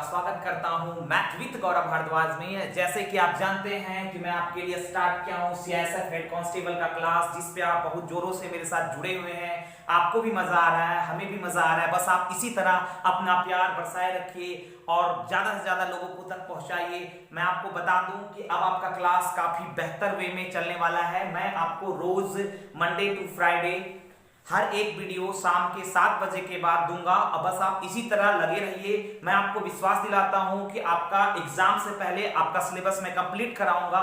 स्वागत करता हूं मैथ विद गौरव भारद्वाज में। जैसे कि आप जानते हैं कि मैं आपके लिए स्टार्ट किया हूं सीआईएसएफ हेड कांस्टेबल का क्लास, जिस पे आप बहुत जोरों से मेरे साथ जुड़े हुए हैं। आपको भी मजा आ रहा है, हमें भी मजा आ रहा है। बस आप इसी तरह अपना प्यार बरसाए रखिए और ज्यादा से ज्यादा लोगों को तक पहुंचाइए। मैं आपको बता दूं कि अब आपका क्लास काफी बेहतर वे में चलने वाला है। मैं आपको रोज मंडे टू फ्राइडे हर एक वीडियो शाम के 7 बजे के बाद दूंगा। अब बस आप इसी तरह लगे रहिए। मैं आपको विश्वास दिलाता हूं कि आपका एग्जाम से पहले आपका सिलेबस मैं कंप्लीट कराऊंगा।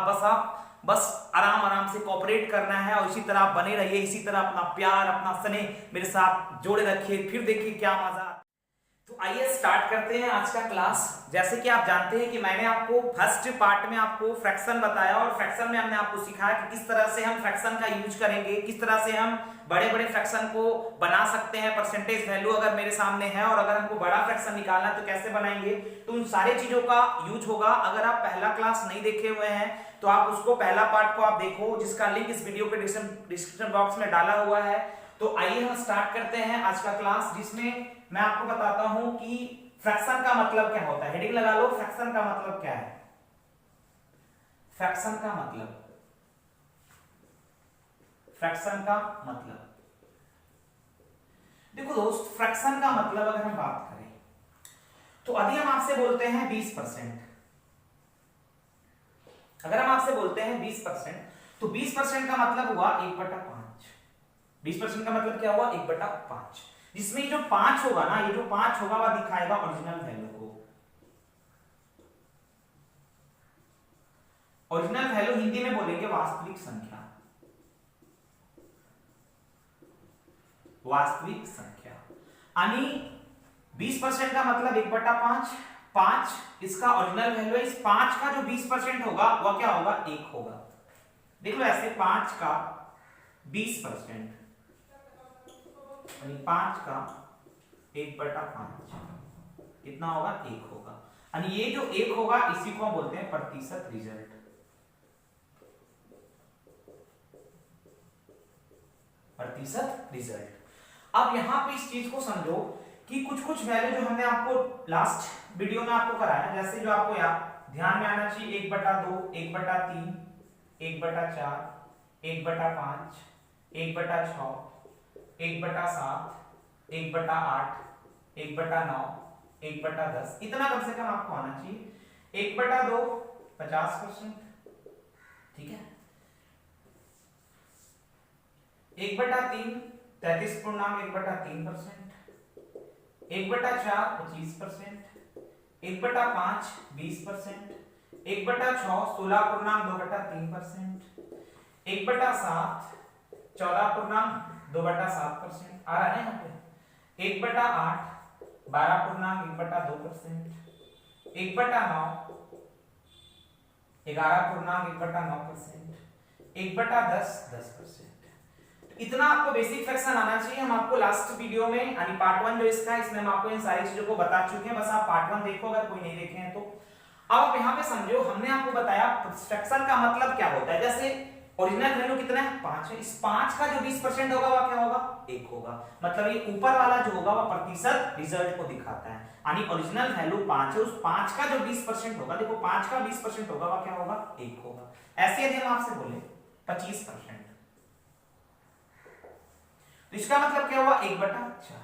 बस आराम आराम से कोऑपरेट करना है और इसी तरह बने रहिए। इसी तरह अपना प्यार, अपना स्नेह मेरे साथ जोड़े रखिए। फिर देखिए क्या मजा। तो आइए स्टार्ट करते हैं आज का क्लास। जैसे कि आप जानते हैं कि मैंने आपको फर्स्ट पार्ट में आपको फ्रैक्शन बताया और फ्रैक्शन में हमने आपको सिखाया कि किस तरह से हम फ्रैक्शन का यूज करेंगे, किस तरह से हम बड़े बड़े फ्रैक्शन को बना सकते हैं। परसेंटेज वैल्यू अगर मेरे सामने है और अगर हमको बड़ा फ्रैक्शन निकालना है तो कैसे बनाएंगे, तो उन सारी चीजों का यूज होगा। अगर आप पहला क्लास नहीं देखे हुए हैं तो आप उसको पहला पार्ट को आप देखो, जिसका लिंक इस वीडियो के डिस्क्रिप्शन बॉक्स में डाला हुआ है। तो आइए हम स्टार्ट करते हैं आज का क्लास, जिसमें मैं आपको बताता हूं कि फ्रैक्शन का मतलब क्या होता है। हेडिंग लगा लो, फ्रैक्शन का मतलब क्या है। फ्रैक्शन का मतलब, फ्रैक्शन का मतलब देखो दोस्त, फ्रैक्शन का मतलब अगर हम बात करें तो अभी हम आपसे बोलते हैं 20%। अगर हम आपसे बोलते हैं 20%, तो 20% का मतलब हुआ 1/5। 20% का मतलब क्या हुआ 1/5, जिसमें जो 5 होगा ना, ये जो 5 होगा वह दिखाएगा ओरिजिनल वैल्यू को। ओरिजिनल वैल्यू हिंदी में बोलेंगे वास्तविक संख्या। वास्तविक संख्या यानी 20% का मतलब 1/5। 5 इसका ओरिजिनल वैल्यू है। इस 5 का जो 20% होगा वह क्या होगा, 1 होगा। देख लो ऐसे, 5 का 20% 5 का 1/5 कितना होगा, 1 होगा। यानी ये जो 1 होगा इसी को हम बोलते हैं प्रतिशत रिजल्ट। प्रतिशत रिजल्ट। अब यहां पे इस चीज को समझो कि कुछ वैल्यू जो हमने आपको लास्ट वीडियो में आपको कराया, जैसे जो आपको ध्यान में आना चाहिए 1/2, 1/3, 1/4, 1/5, 1/6, 1/7, 1/8, 1/9, 1/10, इतना कम से कम आपको आना चाहिए। 1/2 50%, ठीक है। 1/3 33.1/3%, 1/4 25%, 1/5 20%, 1/6 16.2/3%, 1/7 14.2/7% आ रहा है यहाँ पे। 1/8 12.1/2%, 1/9 11.1/9%, 1/10 10%। इतना आपको बेसिक फ्रैक्शन आना चाहिए। हम आपको लास्ट वीडियो में यानी पार्ट 1 जो इसका, इसमें हम आपको इन सारी चीजों को बता चुके हैं। बस आप पार्ट 1 देखो अगर कोई नहीं देखे हैं तो। अब आप यहाँ पे समझो, हमने आपको बताया फ्रैक्शन का मतलब क्या होता है। जैसे ओरिजिनल वैल्यू कितना है, 5 है। इस 5 का जो 20% होगा वह क्या होगा, 1 होगा। मतलब ये ऊपर वाला जो होगा वह प्रतिशत रिजल्ट को दिखाता है। यानी ओरिजिनल वैल्यू 5 है, उस 5 का जो 20% होगा, देखो 5 का 20% होगा वह क्या होगा, 1 होगा। ऐसे यदि हम आपसे बोले 25%, तो इसका मतलब क्या हुआ 1/4,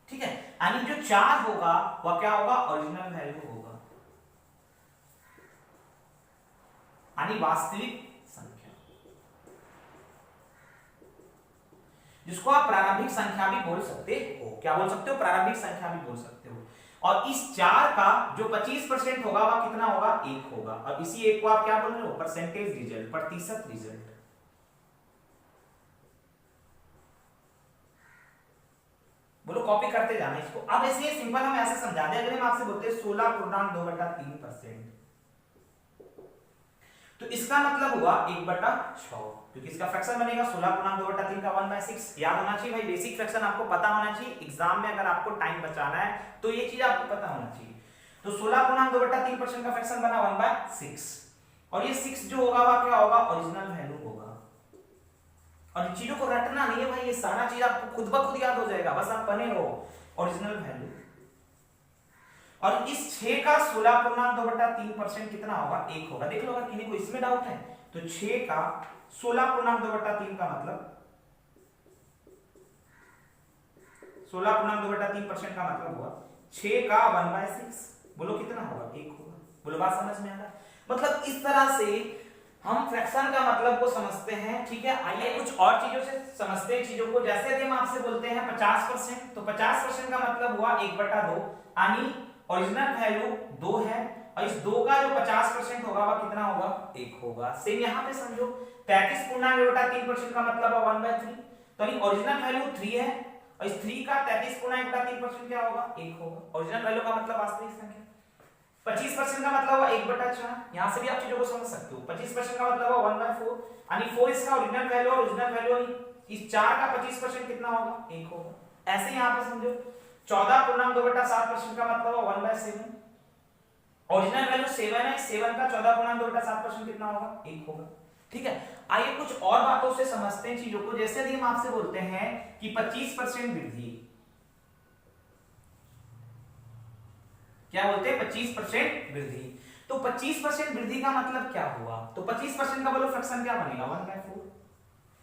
ठीक है। यानी जो 4 होगा वह क्या होगा, ओरिजिनल वैल्यू होगा, यानी वास्तविक संख्या, जिसको आप प्रारंभिक संख्या भी बोल सकते हो। क्या बोल सकते हो, प्रारंभिक संख्या भी बोल सकते हो। और इस 4 का जो 25% होगा वह कितना होगा, 1 होगा। और इसी 1 को आप क्या बोल रहे हो, परसेंटेज रिजल्ट, प्रतिशत रिजल्ट। बोलो कॉपी करते जाना इसको। अब ऐसे सिंपल हम ऐसे समझा दें, अगर हम आपसे बोलते हैं 16.2/3%, तो इसका मतलब हुआ 1/6, क्योंकि इसका फ्रैक्शन बनेगा 16.2/3 का 1/6। याद होना चाहिए भाई, बेसिक फ्रैक्शन आपको पता होना चाहिए। एग्जाम में अगर आपको टाइम बचाना है तो ये चीज आपको पता होना चाहिए। तो 16.2/3% का फ्रैक्शन बना 1/6, और ये 6 जो होगा वह क्या होगा, ओरिजिनल वैल्यू होगा। और इन चीजों को रटना नहीं है भाई, ये सारा चीज आपको खुद ब खुद याद हो जाएगा, बस आप बने रहो। ओरिजिनल वैल्यू, और इस 6 का 16.2/3% कितना होगा? 1 होगा। देख लो अगर किसी को इसमें डाउट है तो 6 का 16.2/3 का मतलब 16.2/3% का मतलब हुआ 6 का 1/6। बोलो कितना होगा? 1 होगा। बोलो बात समझ में आ रहा है? मतलब इस तरह से हम फ्रैक्शन का मतलब को समझते हैं। ठीक है, आइए कुछ और चीजों से समझते हैं चीजों को। जैसे यदि हम आपसे बोलते हैं 50%, तो 50% का मतलब हुआ 1/2, यानी ओरिजिनल वैल्यू 2 है और इस 2 का जो 50% होगा वह कितना होगा? 1 होगा। सेम यहाँ पे समझो 33.1/3% का मतलब है 1/3, तो यानी ओरिजिनल वैल्यू 3 है और इस 3 का 33.1/3% क्या होगा? 1 होगा। ओरिजिनल वैल्यू का मतलब वास्तविक संख्या। 25% का मतलब हुआ 1/4। यहां से भी आप चीजों को समझ सकते हो। 25% का मतलब हुआ 1/4, यानी 4 इसका ओरिजिनल वैल्यू और ओरिजिनल वैल्यू इस 4 का 25% कितना होगा? 1 होगा। ऐसे यहां पे समझो 14.2/7% का मतलब हुआ 1/7, ओरिजिनल वैल्यू 7 है, 7 का 14.2/7% कितना होगा? 1 होगा। ठीक है, आइए कुछ और बातों से समझते हैं चीजों को। जैसे यदि हम आपसे बोलते हैं कि 25% वृद्धि, क्या बोलते हैं? 25% वृद्धि। तो 25% वृद्धि का मतलब क्या हुआ? तो 25% का बोलो फ्रैक्शन क्या बनेगा? 1/4।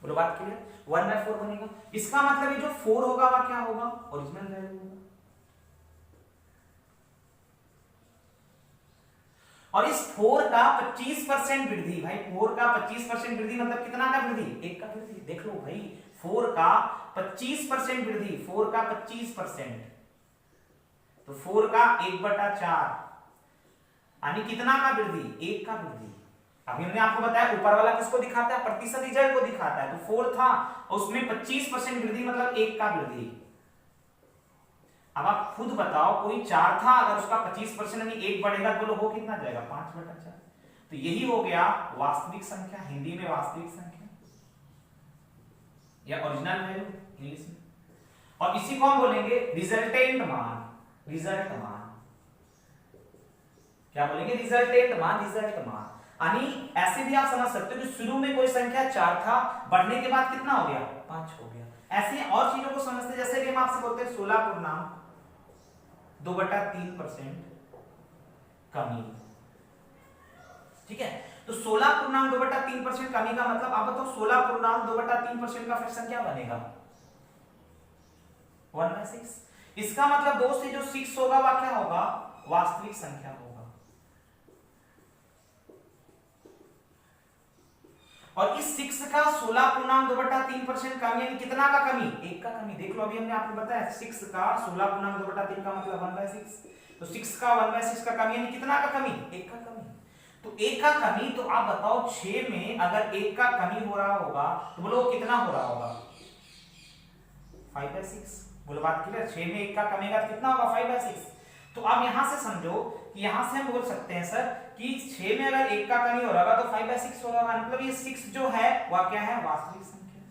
बोलो बात क्लियर? 1/4 बनेगा। इसका मतलब ये जो 4 होगा वह क्या होगा? ओरिजिनल वैल्यू होगा। और इस 4 का 25% वृद्धि, भाई 4 का 25% वृद्धि मतलब कितना का वृद्धि? 1 का वृद्धि। देख लो भाई 4 का 25% वृद्धि, 4 का 25%, तो 4 का 1/4, यानी कितना का वृद्धि? 1 का वृद्धि। अभी हमने आपको बताया ऊपर वाला किसको दिखाता है? प्रतिशत रिजल्ट को दिखाता है। तो 4 था उसमें 25% वृद्धि मतलब 1 का वृद्धि। अब आप खुद बताओ, कोई 4 था, अगर उसका 25% यानी 1 बढ़ेगा, बोलो हो कितना जाएगा? 5/4। तो यही हो गया वास्तविक संख्या, हिंदी में वास्तविक संख्या या ओरिजिनल वैल्यू इंग्लिश में। और इसी को हम बोलेंगे रिजल्टेंट मान। रिजल्ट मान क्या बोलेंगे? रिजल्टेंट मान, रिजल्ट मान। यानी ऐसे भी आप समझ सकते हो कि शुरू में कोई संख्या 4 था, बढ़ने के बाद कितना हो गया? 5 हो गया। ऐसे और चीजों को समझते, जैसे कि हम आपसे बोलते हैं 16.2/3% कमी। ठीक है, तो 16.2/3% कमी का मतलब आप बताओ 16.2/3% का फ्रैक्शन क्या बनेगा? 1/6। इसका मतलब 2 से जो 6 होगा वह क्या होगा? वास्तविक संख्या होगा। और इस 6 का 16.2/3% कमी, यानी कितना का कमी? 1 का कमी। देख लो अभी हमने आपको बताया 6 का 16.2/3 का मतलब 1/6, तो 6 का 1/6 का कमी यानी कितना का कमी? 1 का कमी। तो 1 का कमी, तो आप बताओ 6 में अगर 1 का कमी हो रहा होगा तो बोलो कितना हो रहा होगा? 5/6। बोलो बात क्लियर? 6 में 1 का कमेगा तो कितना होगा? 5/6। तो अब यहां से समझो कि यहां से हम बोल सकते हैं सर कि 6 में अगर 1 का कमी हो रहा होगा तो 5/6 होगा, मतलब ये 6 जो है वह क्या है? वास्तविक संख्या।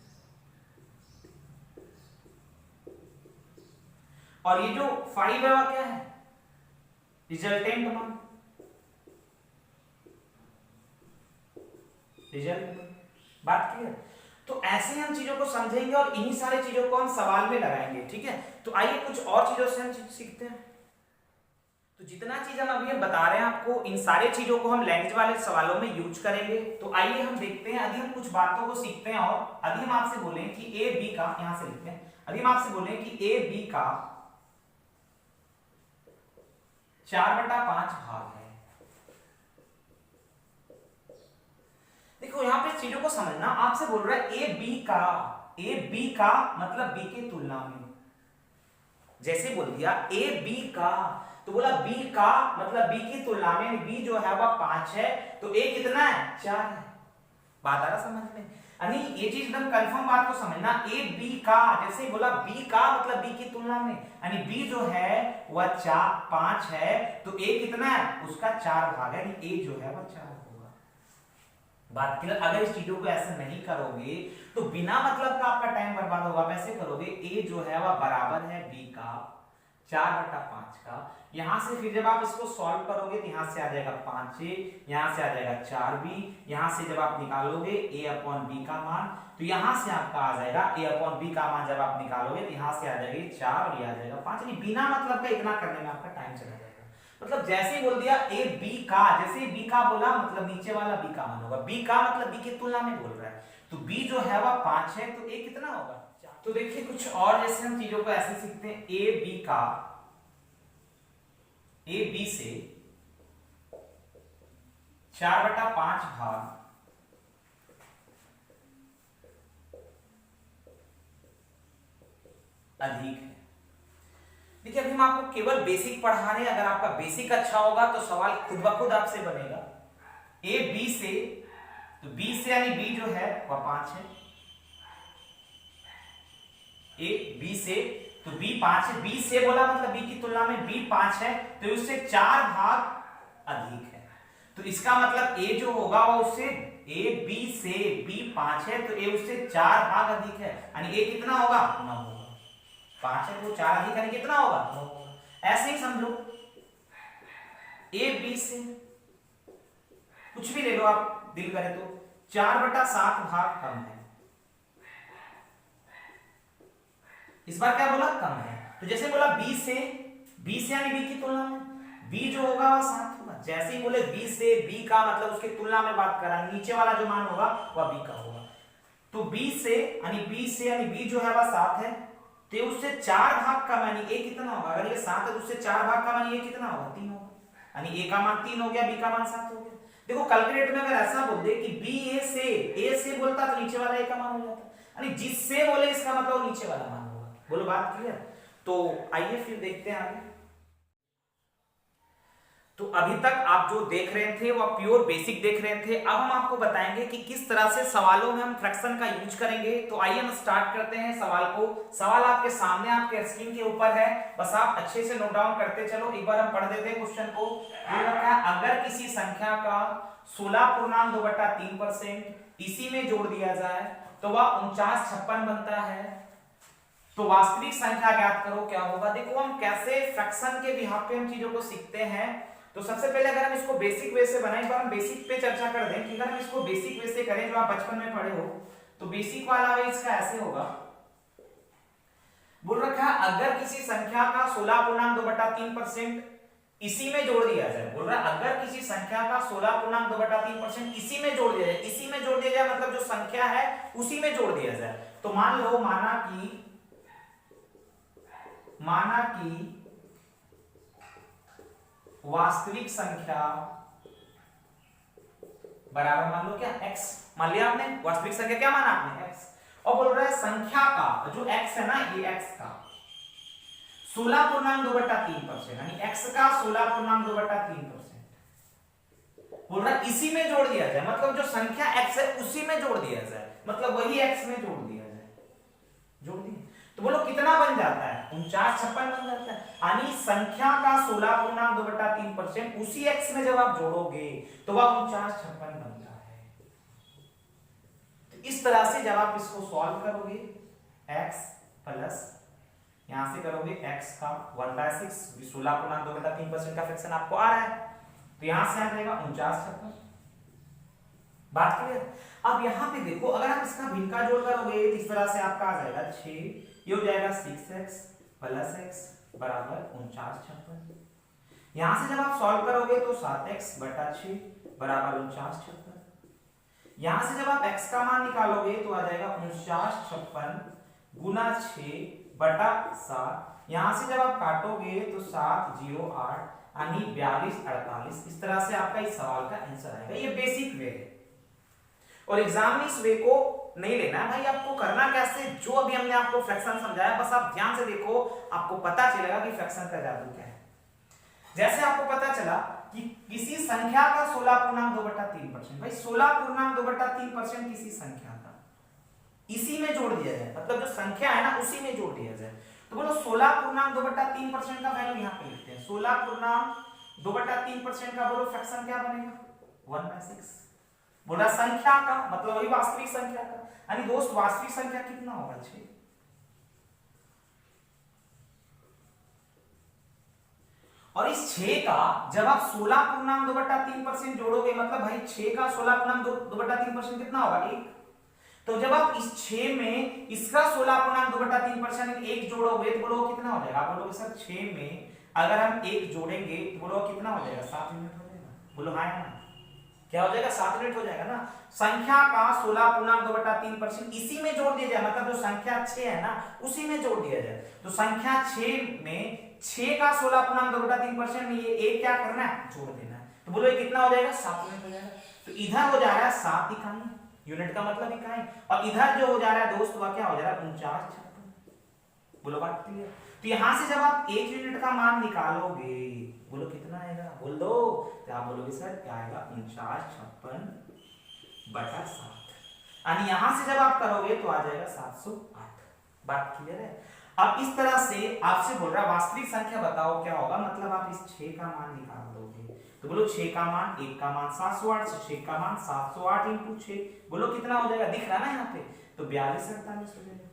और ये जो 5 है वह क्या है? रिजल्टेंट मान, रिजल्ट। बात क्लियर? तो ऐसे हम चीजों को समझेंगे और इन्हीं सारी चीजों को हम सवाल में लगाएंगे। ठीक है, तो आइए कुछ और चीजों से हम सीखते हैं। तो जितना चीज हम अभी बता रहे हैं आपको, इन सारे चीजों को हम लैंग्वेज वाले सवालों में यूज करेंगे। तो आइए हम देखते हैं, यदि हम कुछ बातों को सीखते हैं और यदि हम आपसे बोलें कि ए बी का, यहां से लिखते हैं, यदि हम आपसे बोलें कि ए बी का 4/5 भाग है। देखो यहां पे चीजों को समझना, आपसे बोल रहा है ए बी का मतलब बी की तुलना में। जैसे बोल दिया ए बी का, तो बोला बी का मतलब बी की तुलना में, बी जो है वह 5 है, तो ए कितना है? 4 है। बात आ रहा समझ में? यानी ये चीज एकदम कंफर्म बात को समझना, ए बी का, जैसे बोला बी का मतलब बी की तुलना में, यानी बी जो है वह 5 है, तो ए कितना है? उसका 4 भाग है, यानी ए जो है वह 4 होगा। बात क्लियर? अगर इस चीजों को ऐसे नहीं करोगे तो बिना मतलब का आपका टाइम बर्बाद होगा। वैसे करोगे ए जो है वह बराबर है बी का 4/5 का। यहां से फिर जब आप इसको सॉल्व करोगे तो यहां से आ जाएगा 5a, यहां से आ जाएगा 4b, यहां से जब आप निकालोगे a/b का मान, तो यहां से आपका आ जाएगा a/b का मान। जब आप निकालोगे तो यहां से आ जाएगा 4 और ये आ जाएगा 5, यानी बिना मतलब का इतना करने में आपका टाइम चला जाएगा। मतलब जैसे ही बोल दिया ए बी का, जैसे बी का बोला मतलब नीचे वाला बी का मान होगा, बी का मतलब बी की तुलना में बोल रहा है, तो बी जो है वह 5 है, तो ए कितना होगा। तो देखिए कुछ और जैसे हम चीजों को ऐसे सीखते हैं, ए बी का, ए बी से 4/5 भाग अधिक है। देखिए अभी हम आपको केवल बेसिक पढ़ा रहे हैं, अगर आपका बेसिक अच्छा होगा तो सवाल खुद ब खुद आपसे बनेगा। ए बी से, तो बी से यानी बी जो है वह 5 है, ए बी से, तो बी 5 है, बी से बोला मतलब बी की तुलना में बी 5 है, तो उससे 4 भाग अधिक है। तो इसका मतलब ए जो होगा वो उससे, ए बी से बी 5 है तो ए उससे 4 भाग अधिक है, यानी ए कितना होगा 9 होगा। 5 है तो 4 अधिक यानी कितना होगा 9 होगा। ऐसे ही समझो ए बी से कुछ भी ले लो आप दिल करे तो 4/7 भाग कम है, इस बार क्या बोला कम है, तो जैसे बोला बी से यानी बी की तुलना में बी जो होगा वह 7 होगा। जैसे ही बोले बी से बी का मतलब उसकी तुलना में बात करा, नीचे वाला जो मान होगा वह बी का होगा, तो बी से यानी बी जो है वह 7 है, तो उससे 4 भाग का मान ए कितना होगा, अगर ये 7 है तो उससे 4 भाग का मान ये कितना होगा 3 होगा, यानी ए का मान 3 हो गया, बी का मान 7 हो गया। देखो कैलकुलेटर में अगर ऐसा बोल दे कि बी ए से बोलता तो नीचे वाला ए का मान हो जाता, यानी जिससे बोले इसका मतलब नीचे वाला मान होगा। बोलो बात क्लियर। तो आइए फिर देखते हैं आगे। तो अभी तक आप जो देख रहे थे वो प्योर बेसिक देख रहे थे, अब हम आपको बताएंगे कि किस तरह से सवालों में हम फ्रैक्शन का यूज करेंगे। तो आइए हम स्टार्ट करते हैं सवाल को। सवाल आपके सामने आपके स्क्रीन के ऊपर है, बस आप अच्छे से नोट डाउन करते चलो। एक बार हम पढ़ देते हैं क्वेश्चन को। अगर किसी संख्या का 16.2/3% इसी में जोड़ दिया जाए तो वह 4956 बनता है, तो वास्तविक संख्या ज्ञात करो क्या होगा। देखो हम कैसे फ्रैक्शन के बिहाफ पे हम चीजों को सीखते हैं। तो सबसे पहले अगर हम इसको बेसिक वे से बनाएं, तो हम बेसिक पे चर्चा कर दें कि अगर हम इसको बेसिक वे से करें जो आप बचपन में पढ़े हो, तो बेसिक वाला वे इसका ऐसे होगा। बोल रखा है अगर किसी संख्या का 16.2/3% इसी में जोड़ दिया जाए, बोल रहा है अगर किसी संख्या का 16.2/3% इसी में जोड़ दिया जाए, इसी में जोड़ दिया जाए मतलब जो संख्या है उसी में जोड़ दिया जाए। तो मान लो माना कि वास्तविक संख्या बराबर मान लो क्या x, मान लिया आपने वास्तविक संख्या क्या माना आपने x, और बोल रहा है संख्या का जो x है ना ये x का 16.2/3% यानी x का 16.2/3% बोल रहा है इसी में जोड़ दिया जाए, मतलब जो संख्या x है उसी में जोड़ दिया जाए, मतलब वही x में जोड़ दिया जाए। जोड़ दिया तो बोलो कितना बन जाता है 4956 बन जाता है, यानी संख्या का 16.2/3% उसी x में जब आप जोड़ोगे तो वह 4956 बनता है। तो इस तरह से जब आप इसको सॉल्व करोगे x प्लस यहां से करोगे x का 1/6 16.2/3% का फ्रैक्शन आपको आ रहा है, तो यहां से आ जाएगा 4956। बात क्लियर। अब यहां पे देखो अगर आप इसका भिन्न का जोड़ करोगे तो इस तरह से आपका आ जाएगा 6, ये हो जाएगा 6x प्लस x बराबर 4956। यहां से जब आप सॉल्व करोगे तो 7x/6 बराबर 4956। यहां से जब आप x का मान निकालोगे तो आ जाएगा 4956 गुना 6/7। यहां से जब आप काटोगे तो 708 यानी 4248। इस तरह से आपका इस सवाल का आंसर आएगा। ये बेसिक वे है और एग्जाम में इस वे को नहीं लेना है भाई, आपको करना कैसे, जो अभी हमने आपको फ्रैक्शन समझाया बस आप ध्यान से देखो, आपको पता चलेगा कि फ्रैक्शन का जादू क्या है। जैसे आपको पता चला कि किसी संख्या का 16.2/3%, भाई 16.2/3% किसी संख्या का इसी में जोड़ दिया जाए, मतलब जो संख्या है ना उसी में जोड़ दिया जाए, तो बोलो 16.2/3% का वैल्यू यहाँ पे लिखते हैं। 16.2/3% का बोलो फ्रैक्शन क्या बनेगा 1/6। बोला संख्या का मतलब वही वास्तविक संख्या का, यानी दोस्त वास्तविक संख्या कितना होगा 6। और इस 6 का जब आप 16.2/3% जोड़ोगे मतलब भाई 6 का 16.2/3% कितना होगा 1। तो जब आप इस 6 में इसका 16.2/3% 1 जोड़ोगे तो बोलो कितना हो जाएगा। आप बोलोगे सर 6 में अगर हम एक जोड़ेंगे तो बोलो कितना हो जाएगा, 7 यूनिट हो जाएगा। बोलो हाँ ना, क्या हो जाएगा, 7 यूनिट हो जाएगा ना। संख्या का 16.2/3% इसी में जोड़ दिया जाए, मतलब जो संख्या 6 है ना उसी में जोड़ दिया जाए। तो संख्या 6 में 6 का 16.2/3% में ये एक क्या करना है, जोड़ देना है। तो बोलो ये कितना हो जाएगा, 7 यूनिट हो जाएगा। तो इधर हो जा रहा है 7 इकाई, यूनिट का मतलब इकाई, और इधर जो हो जा रहा है दोस्त वह क्या हो जा रहा है, 49. बोलो बात क्लियर। तो यहां से जब आप 1 यूनिट का मान निकालोगे, बोलो कितना आएगा, बोल दो। तो आप बोलोगे सर क्या आएगा, 49/56/7। यानी यहां से जब आप करोगे तो आ जाएगा 708। बात क्लियर है। अब इस तरह से आपसे बोल रहा है वास्तविक संख्या बताओ क्या होगा, मतलब आप इस 6 का मान निकाल दोगे। तो बोलो 6 का मान, 1 का मान 708, 6 का मान 708 इंटू 6, बोलो कितना हो जाएगा, दिख रहा ना यहाँ पे, तो 4248 हो जाएगा।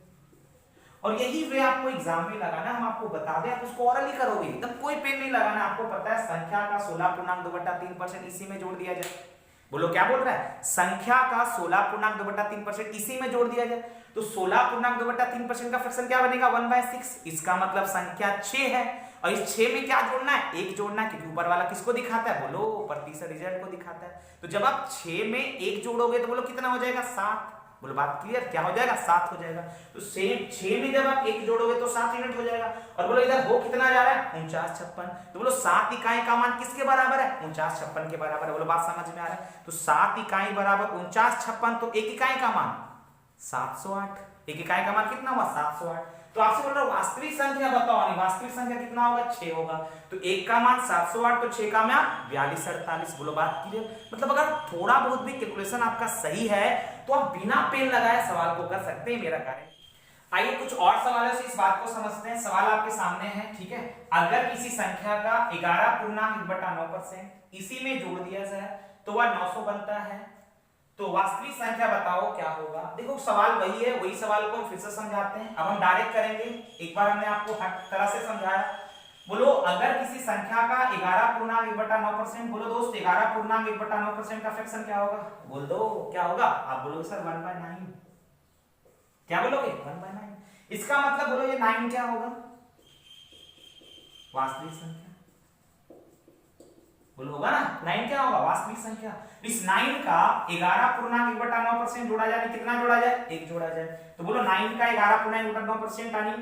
और यही वे आपको एग्जाम में लगाना, हम आपको बता दें, आप उसको ओरली करोगे, एकदम कोई पेन नहीं लगाना। आपको पता है संख्या का 16.2/3% इसी में जोड़ दिया जाए। बोलो क्या बोल रहा है, संख्या का 16.2/3% इसी में जोड़ दिया जाए। तो 16.2/3% का फ्रैक्शन क्या बनेगा, 1/6। इसका मतलब संख्या 6 है, और इस 6 में क्या जोड़ना है, 1 जोड़ना है, क्योंकि ऊपर वाला किसको दिखाता है, बोलो प्रतिशत रिजल्ट को दिखाता है। तो जब आप 6 में 1 जोड़ोगे तो बोलो कितना हो जाएगा, 7। बोलो बात क्लियर, क्या हो जाएगा, 7 हो जाएगा। तो सेम 6 में जब आप 1 जोड़ोगे तो 7 यूनिट हो जाएगा। और बोलो इधर हो कितना जा रहा है, 4956। तो बोलो 7 इकाई का मान किसके बराबर है, 4956 के बराबर है। बोलो बात समझ में आ रहा है। तो 7 इकाई बराबर 4956, तो 1 इकाई का मान 708। 1 इकाई का मान कितना हुआ, 708। तो आपसे बोल रहा हूं वास्तविक संख्या बताओ, नहीं वास्तविक संख्या कितना होगा, 6 होगा। तो 1 का मान 708, तो 6 का मान 4248। बोलो बात क्लियर। मतलब अगर थोड़ा बहुत भी कैलकुलेशन आपका सही है तो आप बिना पेन लगाए सवाल को कर सकते हैं, मेरा कार्य। आइए कुछ और सवालों से इस बात को समझते हैं। सवाल आपके सामने है, ठीक है। अगर किसी संख्या का 11.1/9% इसी में जोड़ दिया जाए तो वह 900 बनता है, तो वास्तविक संख्या बताओ क्या होगा। देखो सवाल वही है, वही सवाल को हम फिर से समझाते हैं। अब हम डायरेक्ट करेंगे, एक बार हमने आपको हर तरह से समझाया। बोलो अगर किसी संख्या का 11.1/9%, बोलो दोस्त 11.1/9% का फ्रैक्शन क्या होगा, बोल दो क्या होगा। आप बोलोगे सर 1/9। क्या बोलोगे, 1/9। इसका मतलब बोलो ये 9 क्या होगा, वास्तविक संख्या। बोलो होगा ना, 9 क्या होगा, वास्तविक संख्या। इस 9 का 11.1/9% जोड़ा जाए, कितना जोड़ा जाए, 1 जोड़ा जाए। तो बोलो 9 का 11.1/9% यानी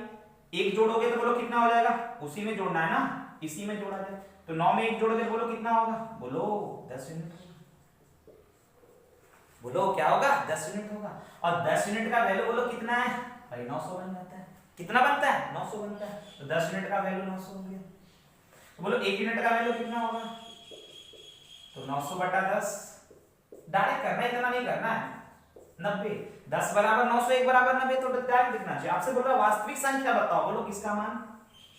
1 जोड़ोगे तो बोलो कितना हो जाएगा, उसी में जोड़ना है ना, इसी में जोड़ा जाए। तो 9 में 1 जोड़ोगे बोलो कितना होगा, बोलो 10 यूनिट होगा। बोलो क्या होगा, 10 यूनिट होगा। और 10 यूनिट का वैल्यू बोलो कितना है भाई, 900 बन जाता है। कितना बनता है, 900 बनता है। तो 10 यूनिट का वैल्यू 900 हो गया। तो बोलो 1 यूनिट का वैल्यू कितना होगा, तो 900/10 डायरेक्ट करना है, इतना नहीं करना है, 90। 10 बराबर 900, 1 बराबर 90, तो डायरेक्ट लिखना चाहिए। आपसे बोल रहा है वास्तविक संख्या बताओ, बोलो किसका मान,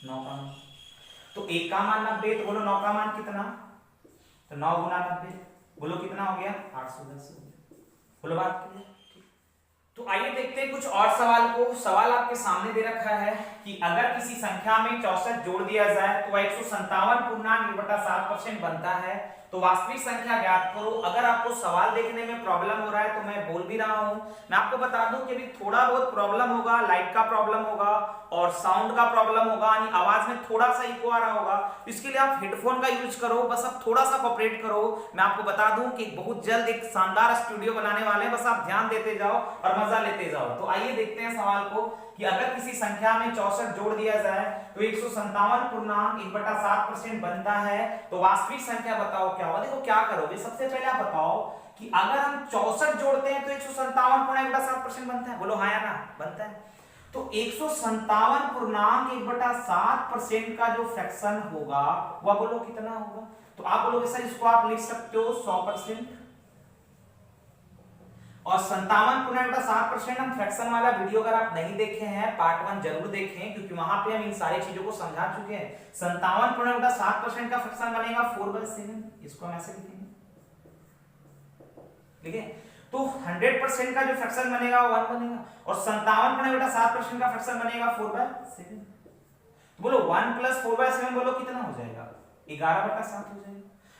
9 का मान। तो 1 का मान 90, तो बोलो 9 का मान कितना, तो 9 गुना 90, बोलो कितना हो गया, 810। बोलो बात क्लियर। तो आइए देखते हैं कुछ और सवाल को। सवाल आपके सामने दे रखा है कि अगर किसी संख्या में 64 जोड़ दिया जाए तो वह 157.1/7% बनता है, तो वास्तविक संख्या ज्ञात करो। अगर आपको सवाल देखने में प्रॉब्लम हो रहा है तो मैं बोल भी रहा हूं, मैं आपको बता दूं कि अभी थोड़ा बहुत प्रॉब्लम होगा, लाइट का प्रॉब्लम होगा और साउंड का प्रॉब्लम होगा, यानी आवाज में थोड़ा सा इको आ रहा होगा। इसके लिए आप हेडफोन का यूज करो, बस आप थोड़ा सा कोऑपरेट करो। मैं आपको बता दूं कि बहुत जल्द एक शानदार स्टूडियो बनाने वाले हैं, बस आप ध्यान देते जाओ और मजा लेते जाओ। तो आइए देखते हैं सवाल को कि अगर किसी संख्या में 64 जोड़ दिया जाए तो 157.1/7% बनता है, तो वास्तविक संख्या बताओ क्या होगा। देखो क्या करोगे, सबसे पहले आप बताओ कि अगर हम 64 जोड़ते हैं तो 157.1/7% बनता है, बोलो हाँ या ना, बनता है। तो 157.1/7% का जो फ्रैक्शन होगा वह बोलो कितना होगा। तो आप बोलोगे सर इसको आप लिख सकते हो 100%, और 57.1/7% हम फ्रैक्शन वाला वीडियो अगर आप नहीं देखे हैं पार्ट 1 जरूर देखें, क्योंकि वहां पे हम इन सारी चीजों को समझा चुके हैं। 57.1/7% का फ्रैक्शन बनेगा 4/7, इसको हम ऐसे लिखेंगे, ठीक है। तो 100% का जो फ्रैक्शन बनेगा वो 1 बनेगा, और 57.1/7% का फ्रैक्शन बनेगा 4/7। तो बोलो 1 + 4/7 बोलो कितना हो जाएगा, 11/7 हो जाएगा।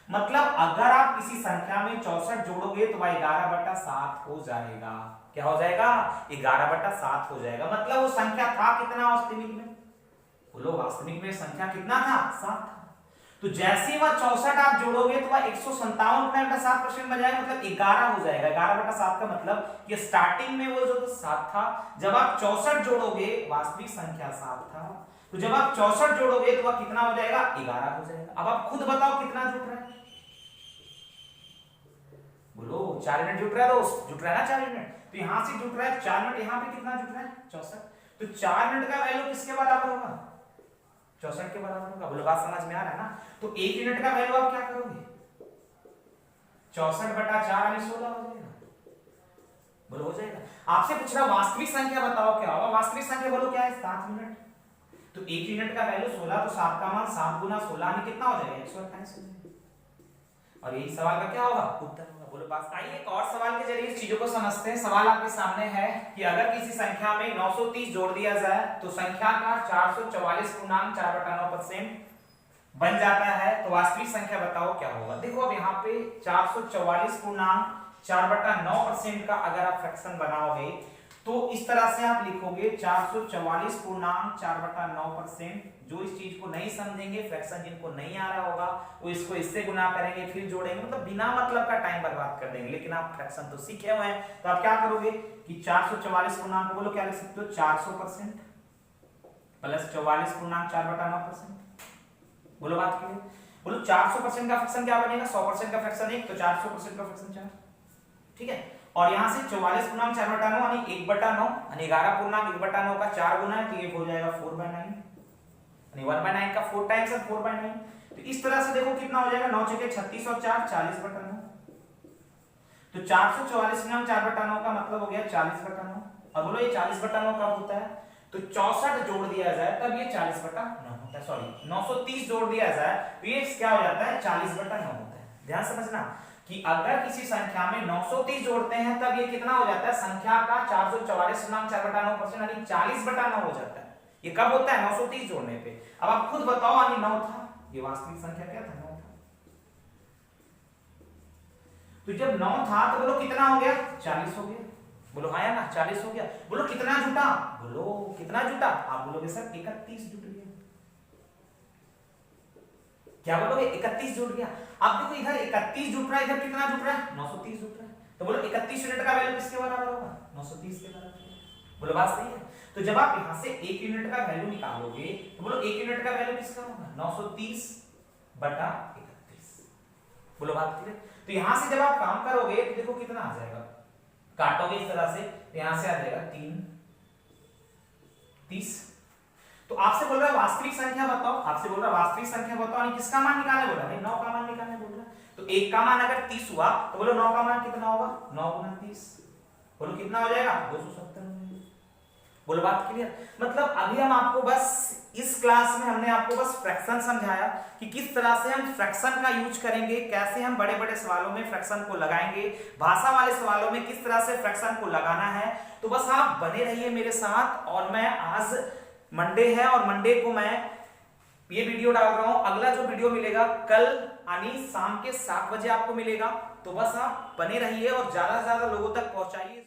मतलब अगर आप किसी संख्या में 64 जोड़ोगे तो वह 11/7 हो जाएगा। क्या हो जाएगा, 11/7 हो जाएगा। मतलब वो संख्या था कितना वास्तविक में, बोलो वास्तविक में संख्या कितना था, 7 था। तो जैसे ही वह 64 आप जोड़ोगे तो वह 157 बन जाएगा, मतलब 11 हो जाएगा। 11/7 का मतलब कि स्टार्टिंग में वो जो 7 था, जब आप 64 जोड़ोगे, वास्तविक संख्या 7 था, तो जब आप 64 जोड़ोगे तो वह कितना हो जाएगा, 11 हो जाएगा। अब आप खुद बताओ कितना जुट रहा है, बोलो 4 यूनिट जुट रहा है दोस्त, जुट रहा है ना 4 यूनिट। तो यहां से जुट रहा है 4 यूनिट, यहां पे कितना जुट रहा है, 64। तो 4 यूनिट का वैल्यू किसके बराबर होगा, 64 के बराबर होगा। बोलो बात समझ में आ रहा है ना। तो 1 यूनिट का वैल्यू आप क्या करोगे, 64/4 यानी 16 हो जाएगा। बोलो हो जाएगा। आपसे पूछ रहा वास्तविक संख्या बताओ क्या होगा, वास्तविक संख्या बोलो क्या है, 7 यूनिट। तो 1 यूनिट का वैल्यू 16, तो 7 का मान 7 गुना 16 यानी कितना हो जाएगा, 128 हो जाएगा। और यही सवाल का क्या होगा, उत्तर होगा। बोलो पास। आइए एक और सवाल के जरिए चीजों को समझते हैं। सवाल आपके सामने है कि अगर किसी संख्या में 930 जोड़ दिया जाए तो संख्या का 444.4/9% बन जाता है, तो वास्तविक संख्या बताओ क्या होगा। देखो अब यहाँ पे 444.4/9% का अगर आप फ्रैक्शन बनाओगे तो इस तरह से आप लिखोगे 444.4/9%। जो इस चीज को नहीं समझेंगे, फ्रैक्शन जिनको नहीं आ रहा होगा, वो इसको इससे गुना करेंगे, फिर जोड़ेंगे, मतलब बिना मतलब का टाइम बर्बाद कर देंगे। लेकिन आप फ्रैक्शन तो सीखे हुए हैं, तो आप क्या करोगे कि 444 बोलो क्या लिख सकते हो, 400% प्लस 44.4/9%। बोलो बात क्लियर। बोलो 400% का फ्रैक्शन क्या बनेगा, 100% का फ्रैक्शन 1, तो 400% का फ्रैक्शन 4। ठीक है। और यहां से 44.4/9 यानी 1/9 यानी 11.1/9 का 4 गुना है, तो ये हो जाएगा 4/9 यानी 1/9 का 4 टाइम्स है 4/9। तो इस तरह से देखो कितना हो जाएगा, 9 × 36 और 4 40/9। तो 444.4/9 का मतलब हो गया 40/9। और बोलो ये 40/9 कब होता है, तो 64 जोड़ दिया जाए तब ये 40/9 होता है। सॉरी 930 जोड़ दिया जाए तो ये क्या हो जाता है, 40/9 होता है। ध्यान समझना कि अगर किसी संख्या में 930 जोड़ते हैं तब ये कितना हो जाता है, संख्या का 444.4/9% यानी 40/9 हो जाता है। ये कब होता है, 930 जोड़ने पे। अब आप खुद बताओ, यानी 9 था, ये वास्तविक संख्या क्या था, 9 था। तो जब 9 था तो बोलो कितना हो गया, 40 हो गया। बोलो हाँ या ना, 40 हो गया। बोलो कितना जुटा, बोलो कितना जुटा, आप बोलोगे सर 31 जुट गया। क्या बोलोगे, 31 जुट गया। अब देखो इधर 31 जुट रहा है, इधर कितना जुट रहा है, 930 जुट रहा है। तो बोलो 31 यूनिट का वैल्यू किसके बराबर होगा, 930 के बराबर। बोलो बात सही है। तो जब आप यहां से 1 यूनिट का वैल्यू निकालोगे तो बोलो 1 यूनिट का वैल्यू किसका होगा, 930/31। बोलो बात क्लियर। तो यहां से जब आप काम करोगे तो देखो कितना आ जाएगा, काटोगे इस तरह से तो यहां से आ जाएगा 3 30। तो आपसे बोल रहा है वास्तविक संख्या बताओ, आपसे बोल रहा है वास्तविक संख्या बताओ, यानी किसका मान निकालने बोल रहा है, 9 का मान निकालने बोल रहा है। तो 1 का मान अगर 30 हुआ तो बोलो 9 का मान कितना होगा, 9 × 30। बोलो कितना हो जाएगा, 270 हो जाएगा। बोलो बात क्लियर। मतलब अभी हम आपको बस इस क्लास में हमने आपको बस फ्रैक्शन समझाया कि किस तरह से हम फ्रैक्शन का यूज करेंगे, कैसे हम बड़े बड़े सवालों में फ्रैक्शन को लगाएंगे, भाषा वाले सवालों में किस तरह से फ्रैक्शन को लगाना है। तो बस आप बने रहिए मेरे साथ। और मैं आज मंडे है और मंडे को मैं ये वीडियो डाल रहा हूं, अगला जो वीडियो मिलेगा कल यानी शाम के 7 बजे आपको मिलेगा। तो बस आप बने रहिए और ज्यादा से ज्यादा लोगों तक पहुंचाइए।